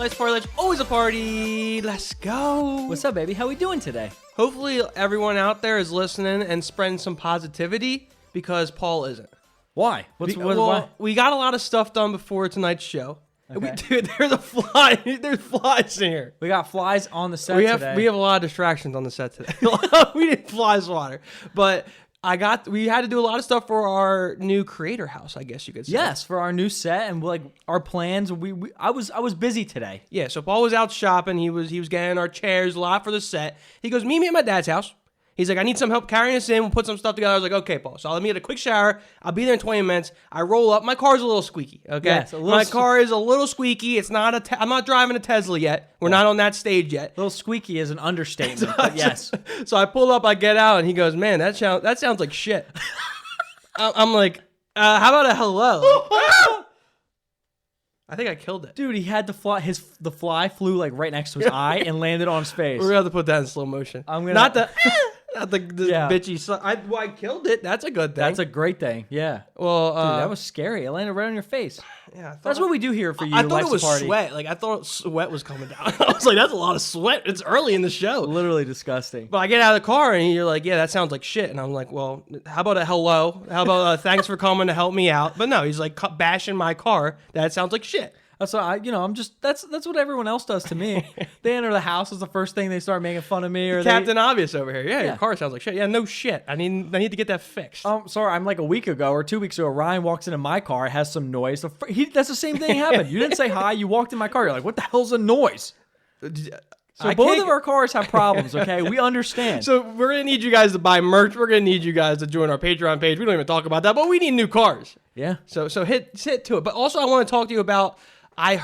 Let's party, let's always a party. Let's go. What's up, baby? How we doing today? Hopefully everyone out there is listening and spreading some positivity because Paul isn't. Why? Why? We got a lot of stuff done before tonight's show. Okay. Dude, there's a fly. There's flies in here. We got flies on the set today. We have a lot of distractions on the set today. We didn't fly swatter, but we had to do a lot of stuff for our new creator house, I guess you could say. Yes, for our new set and like our plans. I was busy today. Yeah, so Paul was out shopping. He was getting our chairs, a lot for the set. He goes, meet me at my dad's house. He's like, I need some help carrying this in. We'll put some stuff together. I was like, okay, Paul. So let me get a quick shower. I'll be there in 20 minutes. I roll up. My car's a little squeaky, okay? Yes, my car is a little squeaky. It's not I'm not driving a Tesla yet. We're not on that stage yet. A little squeaky is an understatement, but yes. So I pull up, I get out, and he goes, man, that sounds like shit. I'm like, how about a hello? I think I killed it. Dude, he had to fly. The fly flew like right next to his eye and landed on his face. We're going to have to put that in slow motion. Not the bitchy. I killed it. That's a good thing. That's a great thing. Yeah. Well, dude, that was scary. It landed right on your face. Yeah. That's what we do here for you. I thought it was sweat. Like I thought sweat was coming down. I was like, that's a lot of sweat. It's early in the show. Literally disgusting. But I get out of the car and you're like, yeah, that sounds like shit. And I'm like, well, how about a hello? How about thanks for coming to help me out? But no, he's like bashing my car. That sounds like shit. That's what I'm just. That's what everyone else does to me. They enter the house is the first thing they start making fun of me. Or Captain Obvious over here. Yeah, your car sounds like shit. Yeah, no shit. I need to get that fixed. Sorry. I'm like a week ago or 2 weeks ago. Ryan walks into my car, has some noise. That's the same thing happened. You didn't say hi. You walked in my car. You're like, what the hell's a noise? So both of our cars have problems. Okay, we understand. So we're gonna need you guys to buy merch. We're gonna need you guys to join our Patreon page. We don't even talk about that, but we need new cars. Yeah. So hit to it. But also, I want to talk to you about. I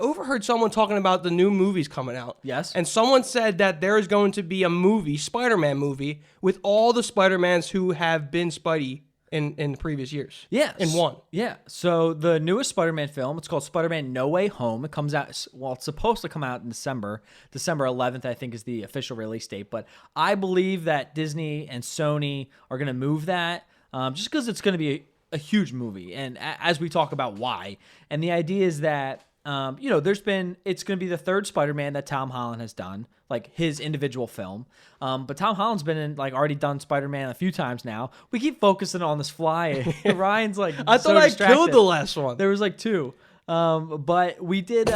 overheard someone talking about the new movies coming out. Yes. And someone said that there is going to be a movie, Spider-Man movie, with all the Spider-Mans who have been Spidey in previous years. Yes. In one. Yeah. So the newest Spider-Man film, it's called Spider-Man No Way Home. It comes out, well, it's supposed to come out in December. December 11th, I think, is the official release date. But I believe that Disney and Sony are going to move that just because it's going to be a huge movie, and as we talk about why, and the idea is that it's going to be the third Spider-Man that Tom Holland has done, like his individual film. But Tom Holland's been in already done Spider-Man a few times now. We keep focusing on this fly. Ryan's like, I thought I killed the last one. There was like two, but we did.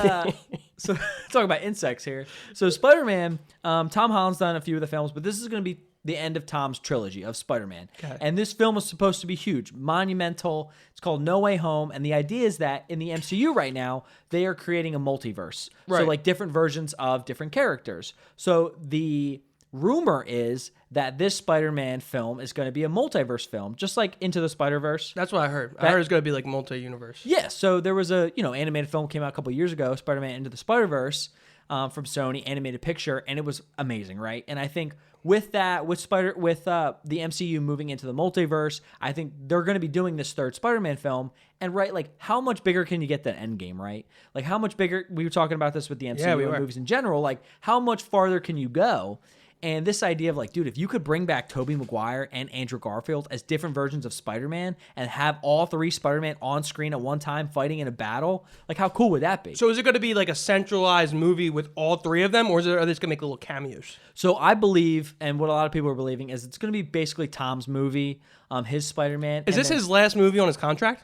So talk about insects here. So Spider-Man, Tom Holland's done a few of the films, but this is going to be the end of Tom's trilogy of Spider-Man. Okay. And this film is supposed to be huge, monumental. It's called No Way Home. And the idea is that in the MCU right now, they are creating a multiverse. Right. So like different versions of different characters. So the rumor is that this Spider-Man film is going to be a multiverse film, just like Into the Spider-Verse. That's what I heard. I heard it's going to be like multi-universe. Yeah. So there was a animated film came out a couple years ago, Spider-Man Into the Spider-Verse, from Sony, animated picture, and it was amazing, right? And I think with that, with the MCU moving into the multiverse, I think they're going to be doing this third Spider-Man film. And right, like how much bigger can you get than Endgame, right? Like how much bigger? We were talking about this with the MCU and movies in general. Like how much farther can you go? And this idea of like, dude, if you could bring back Tobey Maguire and Andrew Garfield as different versions of Spider-Man and have all three Spider-Man on screen at one time fighting in a battle, like how cool would that be? So is it going to be like a centralized movie with all three of them, or are they just going to make little cameos? So I believe, and what a lot of people are believing, is it's going to be basically Tom's movie, his Spider-Man. Is this his last movie on his contract?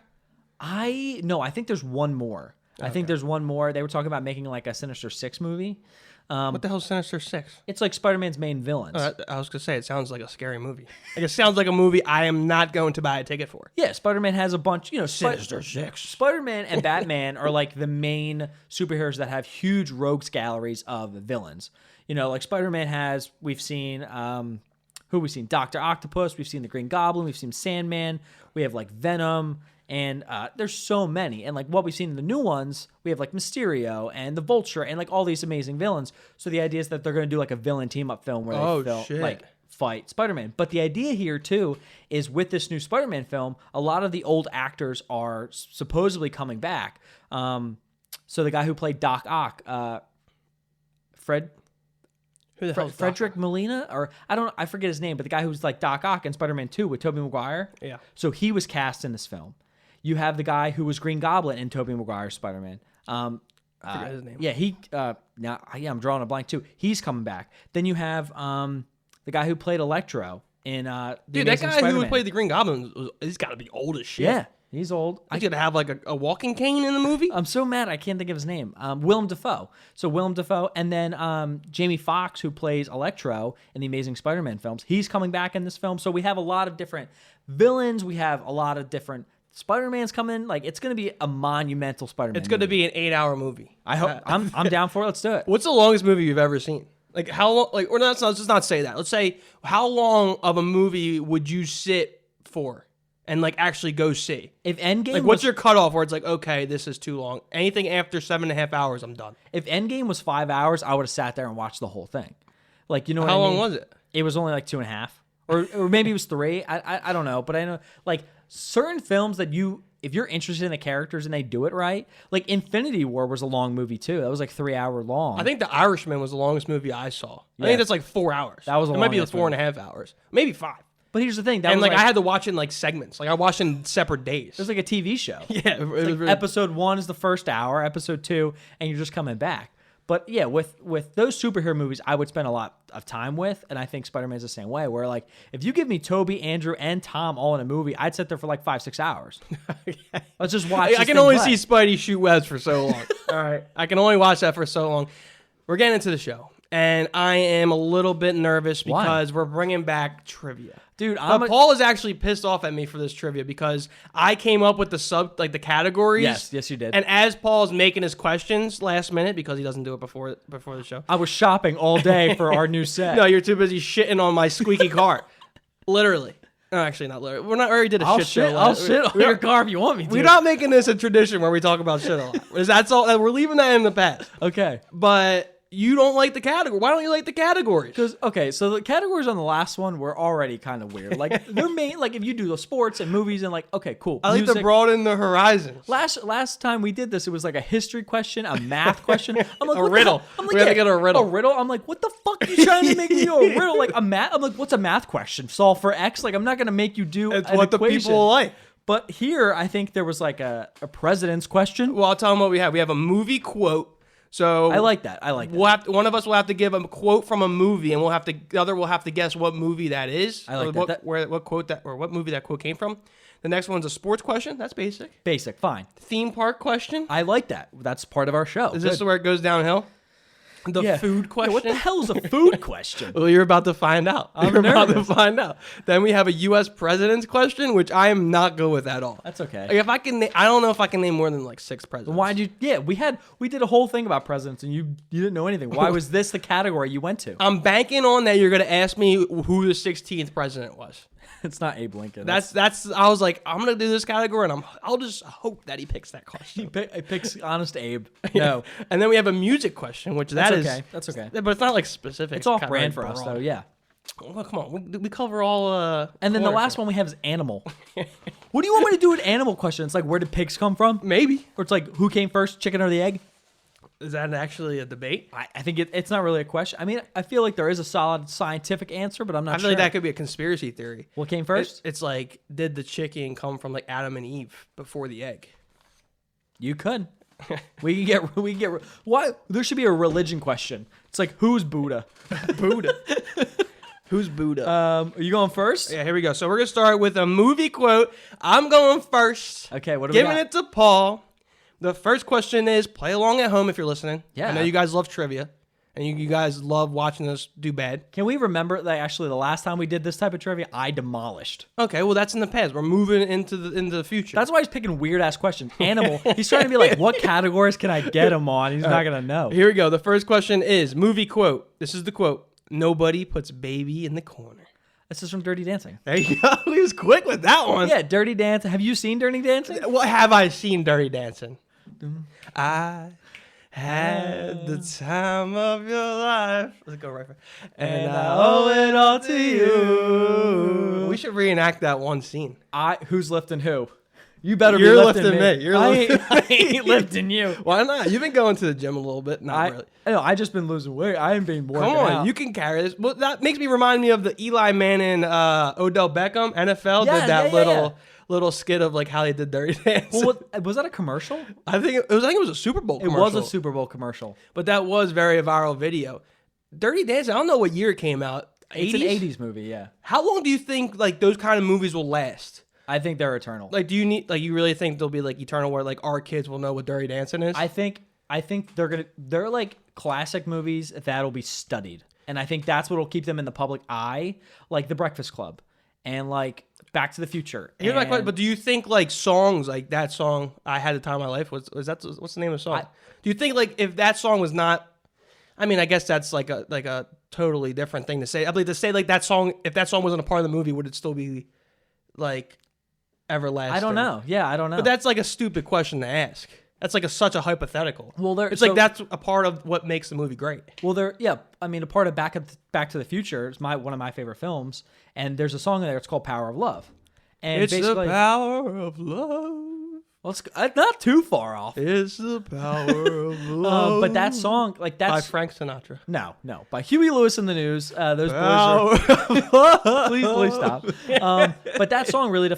No, I think there's one more. Okay. I think there's one more. They were talking about making like a Sinister Six movie. What the hell is Sinister Six? It's like Spider-Man's main villains. I was going to say, it sounds like a scary movie. Like it sounds like a movie I am not going to buy a ticket for. Yeah, Spider-Man has a bunch, Sinister Six. Spider-Man and Batman are like the main superheroes that have huge rogues galleries of villains. Like Spider-Man has, we've seen, who we've seen? Dr. Octopus, we've seen the Green Goblin, we've seen Sandman, we have like Venom, and there's so many. And like what we've seen in the new ones, we have like Mysterio and the Vulture and like all these amazing villains. So the idea is that they're going to do like a villain team up film where they fight Spider-Man. But the idea here too is with this new Spider-Man film, a lot of the old actors are supposedly coming back. So the guy who played Doc Ock, Frederick Molina, or I forget his name, but the guy who's like Doc Ock in Spider-Man 2 with Tobey Maguire. Yeah. So he was cast in this film. You have the guy who was Green Goblin in Tobey Maguire's Spider-Man. I forget his name. Yeah, I'm drawing a blank too. He's coming back. Then you have the guy who played Electro in the Dude, that Amazing guy Spider-Man. who played the Green Goblin, he's got to be old as shit. Yeah, he's old. He's going to have like a walking cane in the movie. I'm so mad I can't think of his name. Willem Dafoe. So Willem Dafoe, and then Jamie Foxx, who plays Electro in the Amazing Spider-Man films. He's coming back in this film. So we have a lot of different villains. We have a lot of different Spider-Man's coming. Like, it's going to be a monumental Spider-Man. It's going to be an 8-hour movie. I hope. I'm down for it. Let's do it. What's the longest movie you've ever seen? Like how long? Like, or not? Let's just not say that. Let's say how long of a movie would you sit for and like actually go see? If Endgame, like, what's your cutoff where it's like, okay, this is too long? Anything after 7.5 hours, I'm done. If Endgame was 5 hours, I would have sat there and watched the whole thing. Like, you know what How I long mean? was it? It was only like 2.5, or maybe it was 3. I don't know, but I know like certain films that if you're interested in the characters and they do it right, like Infinity War was a long movie too. That was like 3 hour long. I think The Irishman was the longest movie I saw. Yeah. I think that's like 4 hours. That was a It might be long-ass 4.5 hours, maybe 5. But here's the thing, that And was like I had to watch it in like segments. Like I watched in separate days. it was like a TV show. Yeah, it was really- Episode 1 is the first hour, episode 2, and you're just coming back. But yeah, with those superhero movies, I would spend a lot of time with, and I think Spider-Man's the same way. Where like, if you give me Toby, Andrew, and Tom all in a movie, I'd sit there for like 5-6 hours. Let's just watch. I can only see Spidey shoot webs for so long. All right, I can only watch that for so long. We're getting into the show, and I am a little bit nervous because we're bringing back trivia. Dude, Paul is actually pissed off at me for this trivia because I came up with the categories. Yes, you did. And as Paul's making his questions last minute because he doesn't do it before the show. I was shopping all day for our new set. No, you're too busy shitting on my squeaky cart. Literally. No, actually not literally. We already did a I'll shit shit. show. I'll shit on your car if you want me to. We're not making this a tradition where we talk about shit a lot. That's all. We're leaving that in the past. Okay. But you don't like the category. Why don't you like the categories? Because so the categories on the last one were already kind of weird. Like they're main. Like if you do the sports and movies and like, okay, cool. I like to broaden the horizons. Last time we did this, it was like a history question, a math question. I'm like, A riddle. I'm like, We gotta get a riddle. A riddle. I'm like, what the fuck are you trying to make me do a riddle? Like a math. I'm like, what's a math question? Solve for X. Like I'm not gonna make you do. It's an what equation. the people like. But here, I think there was like a president's question. Well, I'll tell them what we have. We have a movie quote. So I like that. One of us will have to give a quote from a movie, and the other will have to guess what movie that is. I like that. What movie that quote came from. The next one's a sports question. That's basic. Basic, fine. Theme park question. I like that. That's part of our show. Is this where it goes downhill? The food question. Yeah, what the hell is a food question? Well, you're about to find out. I'm about to nervous. find out. Then we have a U.S. president's question, which I am not good with at all. That's okay. Like if I can, I don't know if I can name more than like 6 presidents. Why'd you? Yeah, we did a whole thing about presidents, and you didn't know anything. Why was this the category you went to? I'm banking on that you're going to ask me who the 16th president was. It's not Abe Lincoln. That's. I was like, I'm gonna do this category, and I'll just hope that he picks that question. He picks Honest Abe. No, And then we have a music question, which that's is okay. That's okay. but it's not like specific. It's off kinda brand like for us, broad. though. Yeah. Well, come on, we cover all. And then the last one we have is animal. What do you want me to do with animal question? It's like, where did pigs come from? Maybe Or it's like, who came first, chicken or the egg? is that actually a debate? I think it's not really a question. I mean, I feel like there is a solid scientific answer, but I'm not I feel sure. like that could be a conspiracy theory. What came first? It's like, did the chicken come from like Adam and Eve before the egg? You could. We can get. Why? There should be a religion question. It's like, who's Buddha? Buddha. Who's Buddha? Are you going first? Yeah, here we go. So we're gonna start with a movie quote. I'm going first. Okay, what do we Giving got? it to Paul. The first question is, play along at home if you're listening. Yeah. I know you guys love trivia, and you guys love watching us do bad. Can we remember that actually the last time we did this type of trivia, I demolished. Okay, well that's in the past. We're moving into the future. That's why he's picking weird ass questions. Animal. He's trying to be like, what categories can I get him on? He's not gonna know. Here we go. The first question is movie quote. This is the quote. Nobody puts baby in the corner. This is from Dirty Dancing. There you go. He was quick with that one. Yeah, Dirty Dancing. Have you seen Dirty Dancing? What have I seen Dirty Dancing? I had the time of your life. Let's go right for and I owe it all to you. We should reenact that one scene. Who's lifting who? You better You're be lifting lifting me. You're I ain't lifting you. Why not? You've been going to the gym a little bit. Not really. No, I just been losing weight. I ain't been working Come on, out. you can carry this. Well, that makes me remind me of the Eli Manning, Odell Beckham NFL Yeah, did that yeah. little skit of like how they did Dirty Dancing. Well, was that a commercial? I think it was a Super Bowl It commercial. was a Super Bowl commercial. But that was very viral video. Dirty Dancing, I don't know what year it came out. 80s? It's an 80s movie, yeah. How long do you think like those kind of movies will last? I think they're eternal. Like, do you need like you really think they'll be like eternal where like our kids will know what Dirty Dancing is? I think they're like classic movies that'll be studied. And I think that's what'll keep them in the public eye, like The Breakfast Club and like Back to the Future. Here's my question, but do you think like songs like that song I Had the Time of My Life was that what's the name of the song? Do you think like if that song was not, I mean, I guess that's like a totally different thing to say. I believe to say like that song, if that song wasn't a part of the movie, would it still be like everlasting? I don't know. Yeah, I don't know. But that's like a stupid question to ask. That's like such a hypothetical. Well, it's like that's a part of what makes the movie great. Well, I mean, a part of Back to the Future is one of my favorite films, and there's a song in there. It's called "Power of Love," and It's the basically, power of love. well, it's not too far off. It's the power of love. But that song, like by that's Frank Sinatra. no, by Huey Lewis and the News. Those boys Power are. of love. Please stop. But that song really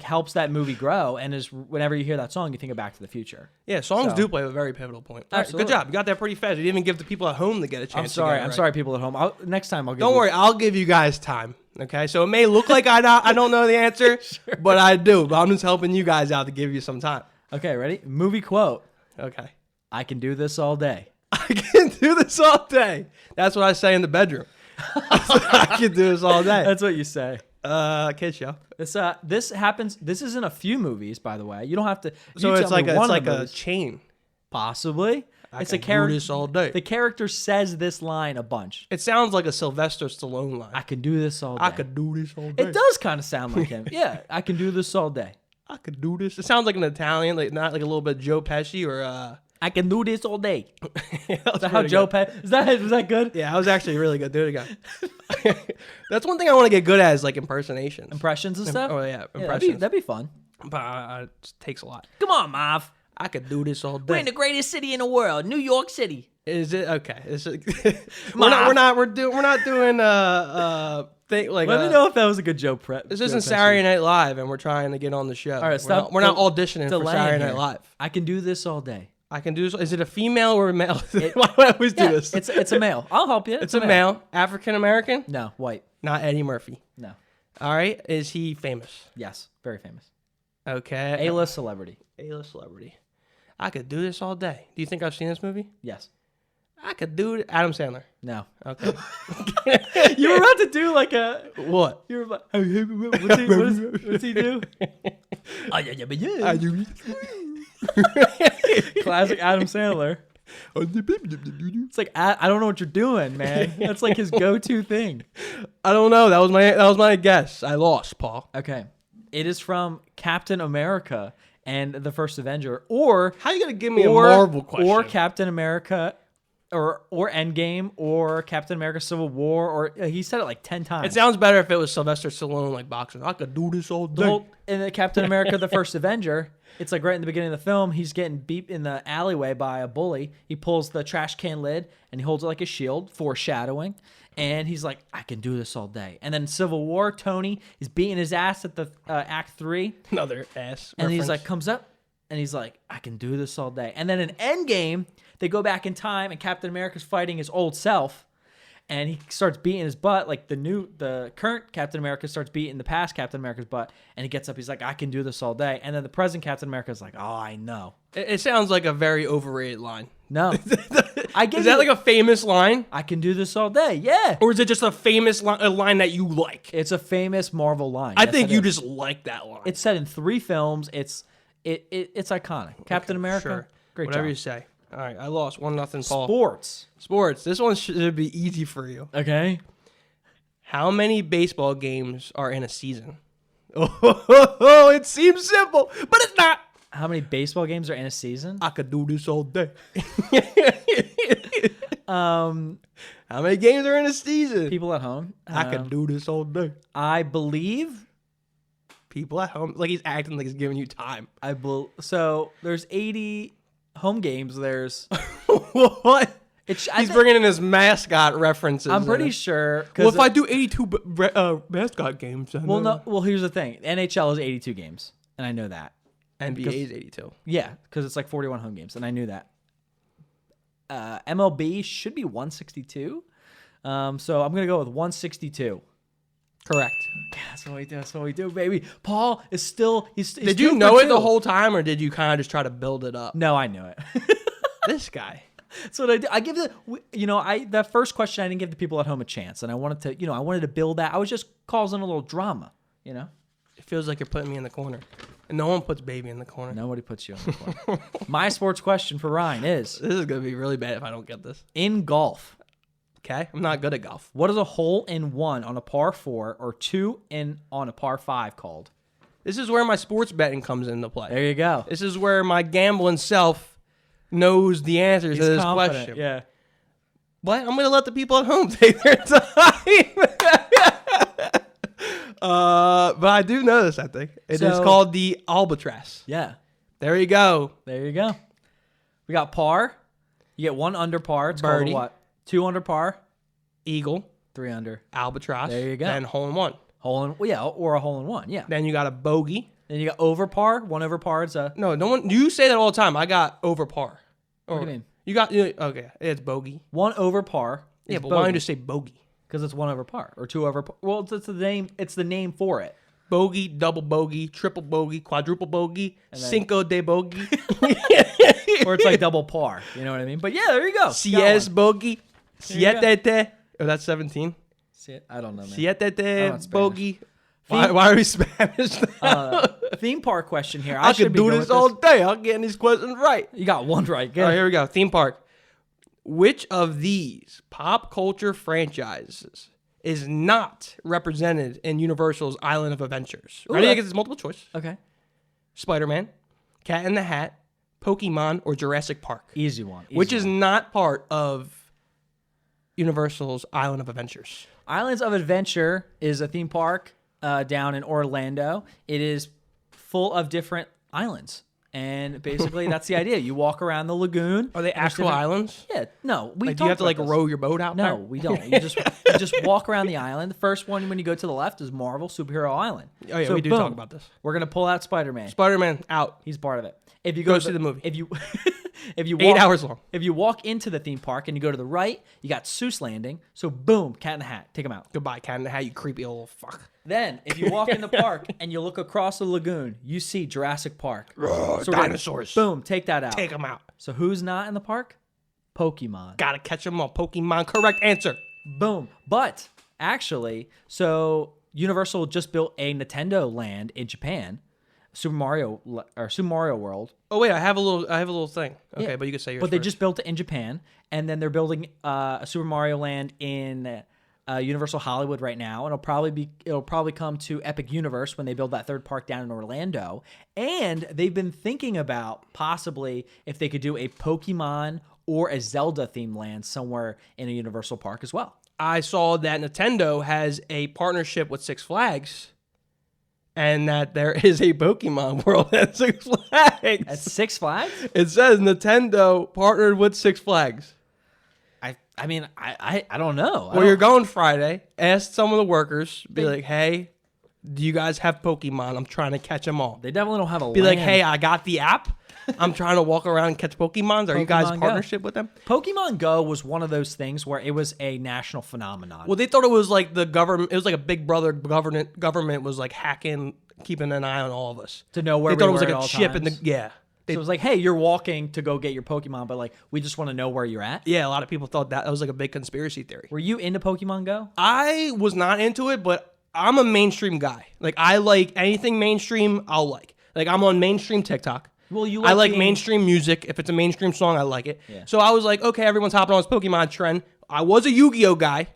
helps that movie grow, and is whenever you hear that song, you think of Back to the Future. Yeah, songs So- do play a very pivotal point. All right, good Absolutely. job. You got that pretty fast. You didn't even give the people at home to get a chance. I'm sorry. To get it right. Sorry, people at home. Next time I'll give Don't you. worry. I'll give you guys time. Okay, so it may look like I don't know the answer, but I do. But I'm just helping you guys out to give you some time. Okay, ready? Movie quote. Okay. I can do this all day. I can do this all day. That's what I say in the bedroom. I can do this all day. That's what you say. Kid show. This happens. This is in a few movies, by the way. You don't have to. So you it's tell me like one of a the movies. chain. Possibly. It's a can do character. this all day. The character says this line a bunch. It sounds like a Sylvester Stallone line. I can do this all day. I could do this all day. It does kind of sound like him. Yeah, I can do this all day. I could do this. It sounds like an Italian, like not like a little bit of Joe Pesci or. I can do this all day. Is Is that how Joe Pesci? Was that good? Yeah, I was actually really good. Do it again. That's one thing I want to get good at is like impersonations. Impressions and stuff. Oh yeah, Yeah, impressions. that'd be fun. But it takes a lot. Come on, Marv. I could do this all We're in day. the greatest city in the world, New York City. Is it okay? We're not doing thing like. Let me know if that was a good Joe prep. This isn't Saturday Night Live, and we're trying to get on the show. All right, stop. We're not auditioning for delaying Saturday here. Night Live. I can do this all day. I can do this. Is it a female or a male? Why do I always do Yeah, this? it's a male. I'll help you. It's a male, African American, No, white. not Eddie Murphy. No. All right, is he famous? Yes, very famous. Okay, A-list celebrity. A-list celebrity. I could do this all day. Do you think I've seen this movie? Yes. I could do it. Adam Sandler. No. Okay. You were about to do like a. What? You were about. What's he do? Oh, yeah. Classic Adam Sandler. It's like I don't know what you're doing, man. That's like his go-to thing. I don't know. That was my guess. I lost, Paul. Okay, it is from Captain America and the First Avenger, or How you gonna give me a Marvel question? or Captain America, or Endgame, or Captain America: Civil War, or he said it like 10 times. It sounds better if it was Sylvester Stallone like boxing. I could do this all day. The whole, in the Captain America: The First Avenger, it's like right in the beginning of the film, he's getting beat in the alleyway by a bully. He pulls the trash can lid and he holds it like a shield, foreshadowing. And he's like, I can do this all day. And then Civil War, Tony is beating his ass at the Act 3. Another ass. And he's reference. like, comes up and he's like, I can do this all day. And then in Endgame, they go back in time and Captain America's fighting his old self. And he starts beating his butt, like the current Captain America starts beating the past Captain America's butt, and he gets up, he's like, I can do this all day. And then the present Captain America's like, oh, I know. It sounds like a very overrated line. No. Is that like a famous line? I can do this all day. Yeah. Or is it just a famous a line that you like? It's a famous Marvel line. I Yes, think it you is. just like that line. It's set in 3 films. It's iconic. Captain America. Sure. Great Whatever job. you say. All right, I lost 1-0, Paul. Sports. This one should be easy for you. Okay. How many baseball games are in a season? Oh, it seems simple, but it's not. How many baseball games are in a season? I could do this all day. How many games are in a season? People at home. I could do this all day. I believe people at home. Like he's acting like he's giving you time. So there's 80 home games. There's What? He's bringing in his mascot references. I'm pretty sure. Well, if I do 82 mascot games, then Well, here's the thing. NHL is 82 games, and I know that. NBA is 82. Yeah, because it's like 41 home games, and I knew that. MLB should be 162. So I'm gonna go with 162. Correct. Yeah, that's what we do, baby. Paul is still. He's did you know it the whole time, or did you kind of just try to build it up? No, I knew it. This guy. That's what I do. I give that first question I didn't give the people at home a chance, and I wanted to build that. I was just causing a little drama, It feels like you're putting me in the corner, and no one puts baby in the corner. Nobody puts you in the corner. My sports question for Ryan is: This is gonna be really bad if I don't get this. In golf, okay, I'm not good at golf. What is a hole in one on a par 4 or 2 in on a par 5 called? This is where my sports betting comes into play. There you go. This is where my gambling self knows the answers to this question. Yeah. But I'm going to let the people at home take their time. But I do know this, I think. It is called the albatross. Yeah. There you go. There you go. We got par. You get 1 under par. It's birdie. called what? 2 under par. Eagle. 3 under. Albatross. There you go. Then hole in one. Or a hole in one. Yeah. Then you got a bogey. Then you got over par. 1 over par. It's a. No one. You say that all the time. I got over par. What do you mean? You got okay. It's bogey. 1 over par. Yeah, but why don't you just say bogey? Because it's 1 over par or 2 over par. Well, it's the name. It's the name for it. Bogey, double bogey, triple bogey, quadruple bogey, cinco de bogey. Or it's like double par. You know what I mean? But yeah, there you go. Siete bogey. Siete. Oh, that's 17. I don't know, man. Siete bogey. Why are we Spanish? Theme park question here. I could do this all day. I'm getting these questions right. You got one right. All right, here we go. Theme park. Which of these pop culture franchises is not represented in Universal's Island of Adventures? Ready? I get this multiple choice. Okay. Spider-Man, Cat in the Hat, Pokemon, or Jurassic Park? Easy one. Which is not part of Universal's Island of Adventures? Islands of Adventure is a theme park down in Orlando. It is full of different islands. And basically, that's the idea. You walk around the lagoon. Are they actual islands? Yeah. No. Do you have to row your boat out there? No, we don't. You just walk around the island. The first one, when you go to the left, is Marvel Superhero Island. Oh, yeah, we do talk about this. We're going to pull out Spider-Man. Spider-Man, out. He's part of it. If you go see the movie. If you walk, 8 hours long. If you walk into the theme park and you go to the right, you got Seuss Landing. So boom, Cat in the Hat. Take him out. Goodbye, Cat in the Hat, you creepy old fuck. Then, if you walk in the park and you look across the lagoon, you see Jurassic Park. So dinosaurs. Boom, take that out. Take them out. So who's not in the park? Pokemon. Gotta catch them all. Pokemon, correct answer. Boom. But actually, so Universal just built a Nintendo land in Japan, Super Mario World. Oh wait, I have a little thing. Okay, yeah, but you can say yours. But they just built it in Japan, and then they're building a Super Mario Land in Universal Hollywood right now, and it'll probably come to Epic Universe when they build that third park down in Orlando. And they've been thinking about possibly if they could do a Pokemon or a Zelda themed land somewhere in a Universal park as well. I saw that Nintendo has a partnership with Six Flags, and that there is a Pokemon world at Six Flags. At Six Flags? It says Nintendo partnered with Six Flags. I mean, I don't know. Well, you're going Friday. Ask some of the workers. Be like, hey, do you guys have Pokemon? I'm trying to catch them all. They definitely don't have a Be land. like, hey, I got the app. I'm trying to walk around and catch Pokemons. Are you guys partnership with them? Pokemon Go was one of those things where it was a national phenomenon. Well, they thought it was like the government. It was like a big brother government was like hacking, keeping an eye on all of us. To know where they thought we it was were like at a chip in the So it was like, hey, you're walking to go get your Pokemon, but like we just want to know where you're at. Yeah, a lot of people thought that was like a big conspiracy theory. Were you into Pokemon Go? I was not into it, but I'm a mainstream guy. Like I like anything mainstream, I'll like. Like I'm on mainstream TikTok. Well, I like mainstream music. If it's a mainstream song, I like it. Yeah. So I was like, okay, everyone's hopping on this Pokemon trend. I was a Yu-Gi-Oh guy.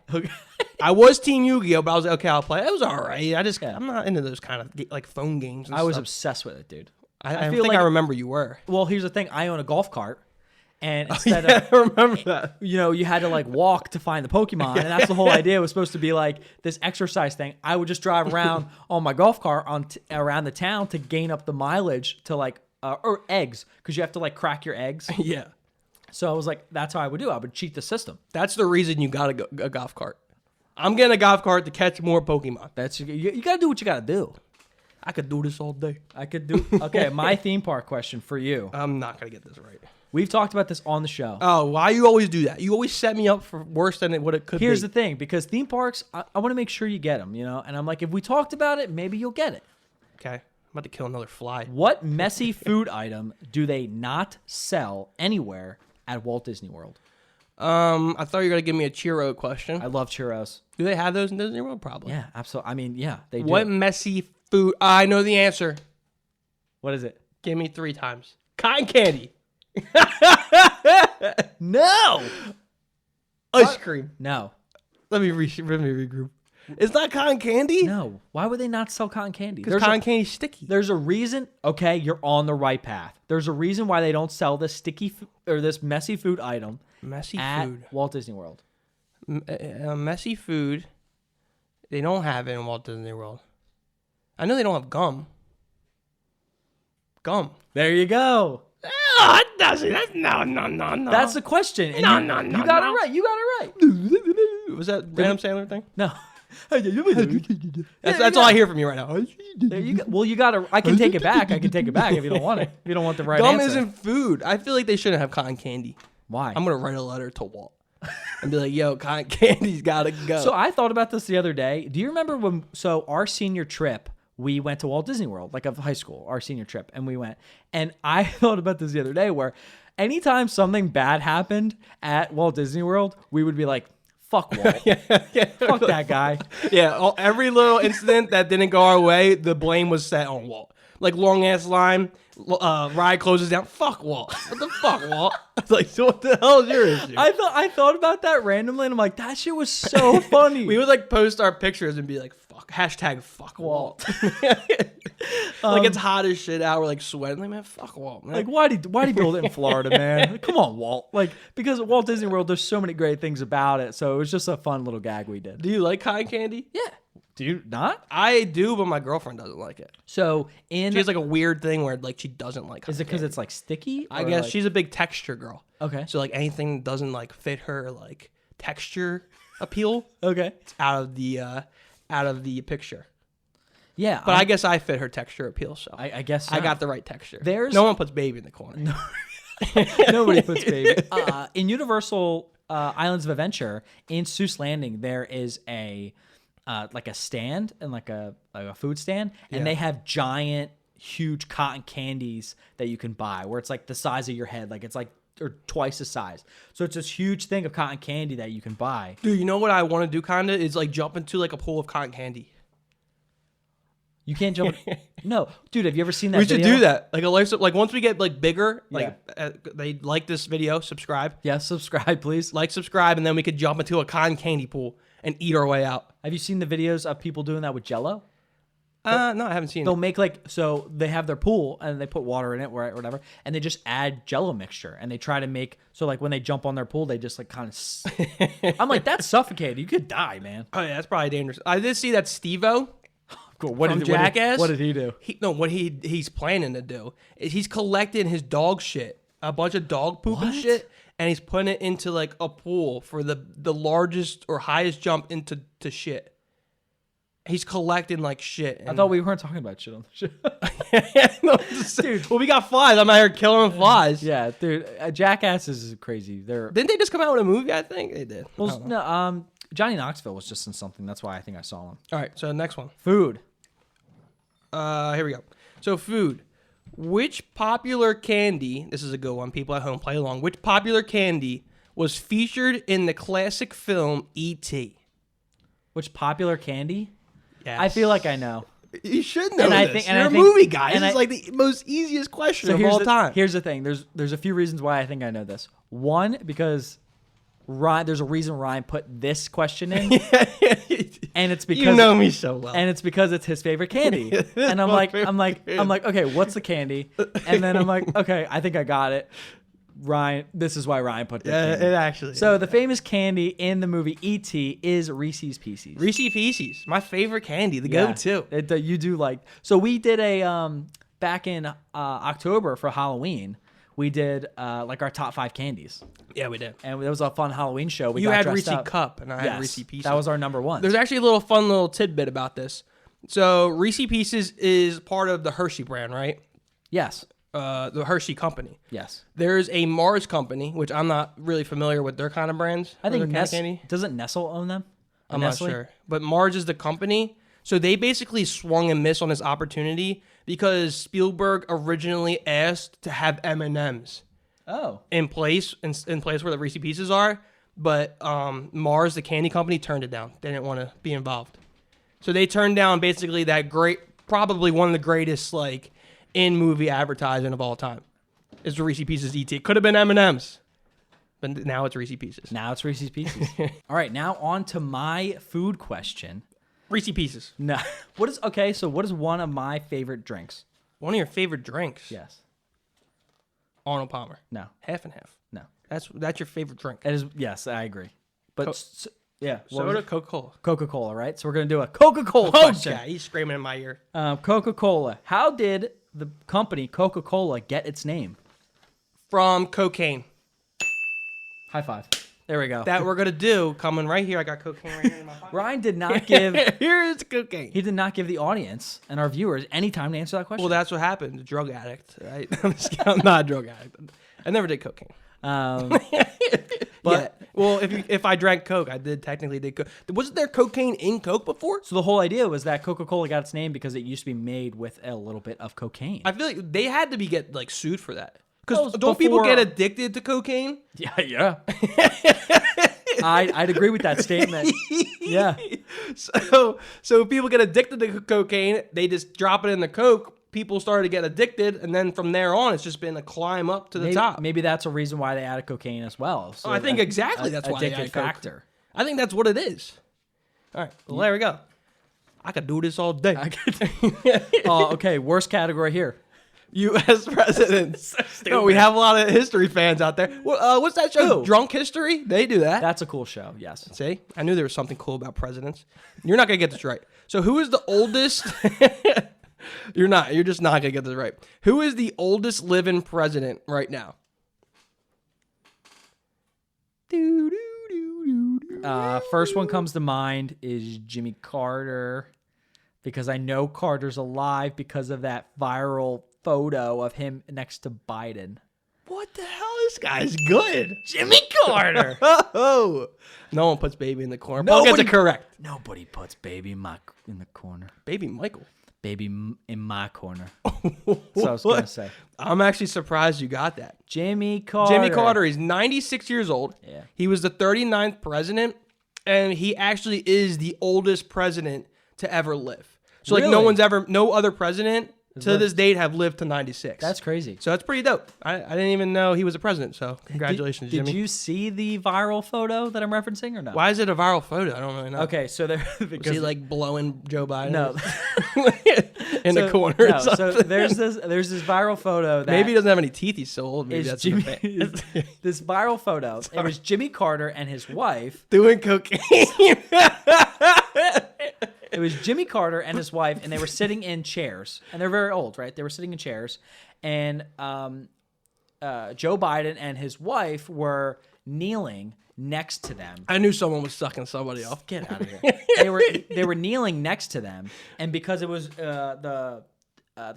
I was Team Yu-Gi-Oh, but I was like, okay, I'll play. It was all right. I'm not into those kind of like phone games. And I was stuff. obsessed with it, dude. I think I remember you were. Well, here's the thing. I own a golf cart, And instead I remember that. you had to like walk to find the Pokemon, and that's the whole idea. It was supposed to be like this exercise thing. I would just drive around on my golf cart around the town to gain up the mileage to like or eggs, because you have to like crack your eggs. Yeah. So I was like, that's how I would do it. I would cheat the system. That's the reason you got a golf cart. I'm getting a golf cart to catch more Pokemon. That's you got to do what you got to do. I could do this all day. I could do. Okay, my theme park question for you. I'm not going to get this right. We've talked about this on the show. Oh, why you always do that? You always set me up for worse than what it could be. Here's the thing, because theme parks, I want to make sure you get them, And I'm like, if we talked about it, maybe you'll get it. Okay. I'm about to kill another fly. What messy food item do they not sell anywhere at Walt Disney World? I thought you were going to give me a churro question. I love churros. Do they have those in Disney World? Probably. Yeah, absolutely. I mean, yeah, they do. What messy food? I know the answer. What is it? Give me 3 times. Cotton candy. No. Ice cream. No. Let me regroup. It's not cotton candy? No. Why would they not sell cotton candy? Because cotton candy's sticky. There's a reason. Okay, you're on the right path. There's a reason why they don't sell this this messy food item at Walt Disney World. Messy food. They don't have it in Walt Disney World. I know they don't have gum. Gum. There you go. Oh, it doesn't. No. That's the question. And you got it right. You got it right. Was that Adam Sandler thing? No. That's all I hear from you right now. There you go. Well, you got to. I can take it back. I can take it back if you don't want it. If you don't want the right Gum answer. isn't food. I feel like they shouldn't have cotton candy. Why? I'm going to write a letter to Walt and be like, yo, cotton candy's got to go. So I thought about this the other day. Do you remember when, our senior trip, we went to Walt Disney World, like of high school, our senior trip, and we went. And I thought about this the other day where anytime something bad happened at Walt Disney World, we would be like, fuck Walt. yeah. Fuck that guy. Yeah, every little incident that didn't go our way, the blame was set on Walt. Like long ass line, ride closes down. Fuck Walt. What the fuck, Walt? It's like, so what the hell is your issue? I thought about that randomly, and I'm like, that shit was so funny. We would like post our pictures and be like, fuck Walt. Like it's hot as shit out. We're like sweating. Like, man, fuck Walt, man. Like, why'd he build it in Florida, man? Like, come on, Walt. Like, because at Walt Disney World, there's so many great things about it. So it was just a fun little gag we did. Do you like cotton candy? Yeah. Do you not? I do, but my girlfriend doesn't like it. So she has like a weird thing where like she doesn't like cotton Is it because candy. it's like sticky? I guess she's a big texture girl. Okay. So like anything that doesn't like fit her like texture appeal, Okay. it's out of the picture. Yeah. But I guess I fit her texture appeal, so I guess so. I got the right texture. There's- no one puts baby in the corner. No. Nobody puts baby. In Universal Islands of Adventure, in Seuss Landing, there is a stand and like a food stand, and they have giant, huge cotton candies that you can buy, where it's like the size of your head, like it's like or twice the size. So it's this huge thing of cotton candy that you can buy. Dude, you know what I want to do? Kinda is like jump into like a pool of cotton candy. You can't jump. No, dude, have you ever seen that? We should video? do that. Like like once we get like bigger, like they like this video, subscribe. Yeah, subscribe, please. Like, subscribe, and then we could jump into a cotton candy pool and eat our way out. Have you seen the videos of people doing that with Jell-O? No, I haven't seen They'll it. make so they have their pool and they put water in it or whatever, and they just add Jell-O mixture, and they try to make like when they jump on their pool, they just like kind of. I'm like, that's suffocating. You could die, man. Oh yeah, that's probably dangerous. I did see that Steve-O What from Jackass. What did he do? What he's planning to do is he's collecting his dog shit, a bunch of dog poop and shit, and he's putting it into like a pool for the largest or highest jump into shit. He's collecting like shit. I thought we weren't talking about shit on the show. No, dude. Well, we got flies. I'm out here killing flies. Yeah, dude. Jackass is crazy. Didn't they just come out with a movie? I think they did. Well, no. Johnny Knoxville was just in something. That's why I think I saw him. All right. So next one. Food. Here we go. So food. Which popular candy? This is a good one. People at home play along. Which popular candy was featured in the classic film E.T.? Which popular candy? Yes. I feel like I know. You should know And I this. think- You're and a I think- movie guy. and This is I- like the most easiest question So of all time. Here's the thing. There's a few reasons why I think I know this. One, because Ryan, there's a reason Ryan put this question in, and it's because you know me so well. and it's because it's his favorite candy. And I'm like, okay, what's the candy? And then I'm like, okay, I think I got it. Ryan. This is why Ryan put that. Yeah, candy. it actually. So the famous candy in the movie E.T. is Reese's Pieces. Reese's Pieces, my favorite candy, the go-to. You do like. So we did a back in October for Halloween. We did like our top 5 candies. Yeah, we did. And it was a fun Halloween show. You had Reese's Cup, and I had Reese's Pieces. That was our number 1. There's actually a fun little tidbit about this. So Reese's Pieces is part of the Hershey brand, right? Yes. The Hershey company. Yes. There's a Mars company, which I'm not really familiar with their kind of brands. I think candy. Doesn't Nestle own them? I'm not sure. But Mars is the company. So they basically swung and missed on this opportunity because Spielberg originally asked to have M&Ms in place where the Reese's Pieces are. But Mars, the candy company, turned it down. They didn't want to be involved. So they turned down basically that probably one of the greatest in-movie advertising of all time is the Reese's Pieces E.T. It could have been M&M's, but now it's Reese's Pieces. Now it's Reese's Pieces. All right, now on to my food question. Reese's Pieces. No. So what is one of my favorite drinks? One of your favorite drinks? Yes. Arnold Palmer. No. Half and half. No. That's your favorite drink. It is. Yes, I agree. But yeah. Soda, Coca-Cola. Coca-Cola, right? So we're going to do a Coca-Cola question. Yeah, he's screaming in my ear. Coca-Cola. How did the company Coca-Cola get its name? From cocaine. High five. There we go. That we're going to do coming right here. I got cocaine right here in my pocket. Ryan did not give... Here is cocaine. He did not give the audience and our viewers any time to answer that question. Well, that's what happened. The drug addict. Right? I'm not a drug addict. I never did cocaine. But well, if I drank Coke, I technically did Coke. Wasn't there cocaine in Coke before? So the whole idea was that Coca-Cola got its name because it used to be made with a little bit of cocaine. I feel like they had to get sued for that. Because don't people get addicted to cocaine? Yeah. I'd agree with that statement. Yeah. So if people get addicted to cocaine, they just drop it in the Coke. People started to get addicted, and then from there on, it's just been a climb up to the top. Maybe that's a reason why they added cocaine as well. So I think exactly that's why they added factor. Coke. I think that's what it is. All right, well, there we go. I could do this all day. Okay, worst category here. U.S. presidents. No, we have a lot of history fans out there. What's that show? Ooh. Drunk History? They do that. That's a cool show, yes. See? I knew there was something cool about presidents. You're not going to get this right. So who is the oldest... You're not. You're just not going to get this right. Who is the oldest living president right now? First one comes to mind is Jimmy Carter, because I know Carter's alive because of that viral photo of him next to Biden. What the hell? This guy's good. Jimmy Carter. Oh, no one puts baby in the corner. Paul gets it correct. Nobody puts baby in the corner. Baby Michael. Baby in my corner. That's what I was going to say. I'm actually surprised you got that. Jimmy Carter. Jimmy Carter. He's 96 years old. Yeah. He was the 39th president, and he actually is the oldest president to ever live. So Really? no other president to this date have lived to 96. That's crazy. So that's pretty dope. I didn't even know he was a president. So congratulations, Jimmy. Did you see the viral photo that I'm referencing or no? Why is it a viral photo? I don't really know. Okay, so there Was he blowing Joe Biden? No. in the corner. No, or something? so there's this viral photo that Maybe he doesn't have any teeth. He's so old. Maybe is that's Jimmy. This viral photo. It was Jimmy Carter and his wife. doing cocaine. It was Jimmy Carter and his wife, and they were sitting in chairs, and they're very old, right? They were sitting in chairs, and Joe Biden and his wife were kneeling next to them. I knew someone was sucking somebody off. Get out of here. They were kneeling next to them, and because it was the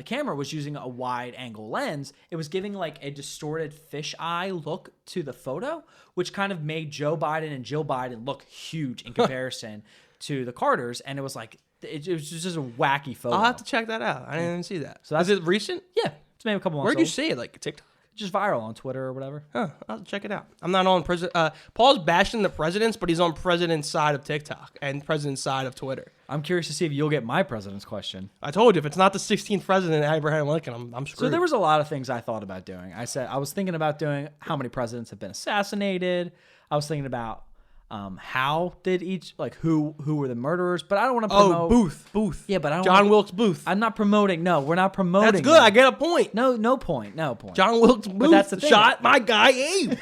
camera was using a wide angle lens, it was giving like a distorted fisheye look to the photo, which kind of made Joe Biden and Jill Biden look huge in comparison to the Carters, and it was like it was just a wacky photo. I'll have to check that out. I didn't even see that. So is it recent? Yeah, it's maybe a couple months. Where'd you old. see it? Like TikTok? Just viral on Twitter or whatever. Huh. I'll check it out. I'm not on president. Paul's bashing the presidents, but he's on president's side of TikTok and president's side of Twitter. I'm curious to see if you'll get my president's question. I told you, if it's not the 16th president, Abraham Lincoln, I'm screwed. So there was a lot of things I thought about doing. I was thinking about doing how many presidents have been assassinated. I was thinking about how did each, like, who were the murderers, but I don't want to promote. Booth. Yeah, but I don't John wanna, Wilkes Booth. I'm not promoting. No, we're not promoting. That's good. that. I get a point. No point. John Wilkes Booth that's the thing. shot my guy Abe.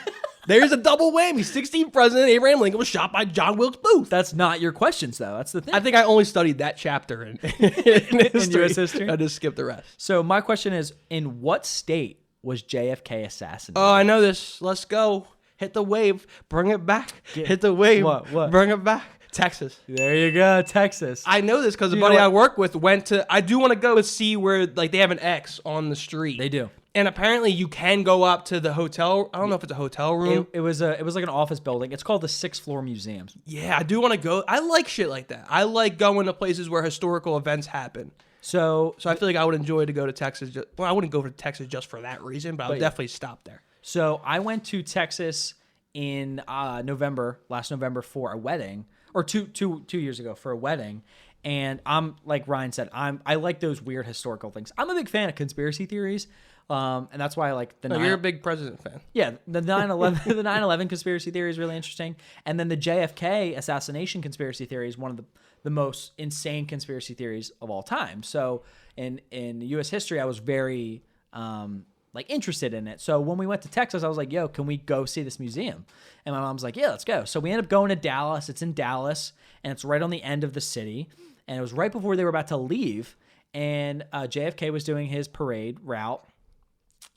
There's a double whammy. 16th President Abraham Lincoln was shot by John Wilkes Booth. That's not your questions, though. That's the thing. I think I only studied that chapter in U.S. history. I just skipped the rest. So my question is, in what state was JFK assassinated? Oh, I know this. Let's go. Hit the wave. Bring it back. Hit the wave. What? Bring it back. Texas. There you go, Texas. I know this because a buddy I work with went to. I do want to go and see where like they have an X on the street. They do. And apparently you can go up to the hotel. I don't know if it's a hotel room. It was like an office building. It's called the 6th Floor Museum. Yeah, I do want to go. I like shit like that. I like going to places where historical events happen. So I feel like I would enjoy to go to Texas. Well, I wouldn't go to Texas just for that reason, but I would definitely stop there. So I went to Texas in last November for a wedding, or two years ago for a wedding. And I'm, like Ryan said, I like those weird historical things. I'm a big fan of conspiracy theories. And that's why I like the. You're a big president fan. Yeah, the 9/11 the 9/11 conspiracy theory is really interesting, and then the JFK assassination conspiracy theory is one of the most insane conspiracy theories of all time. So in U.S. history, I was very like interested in it. So when we went to Texas, I was like, "Yo, can we go see this museum?" And my mom's like, "Yeah, let's go." So we ended up going to Dallas. It's in Dallas, and it's right on the end of the city. And it was right before they were about to leave, and JFK was doing his parade route.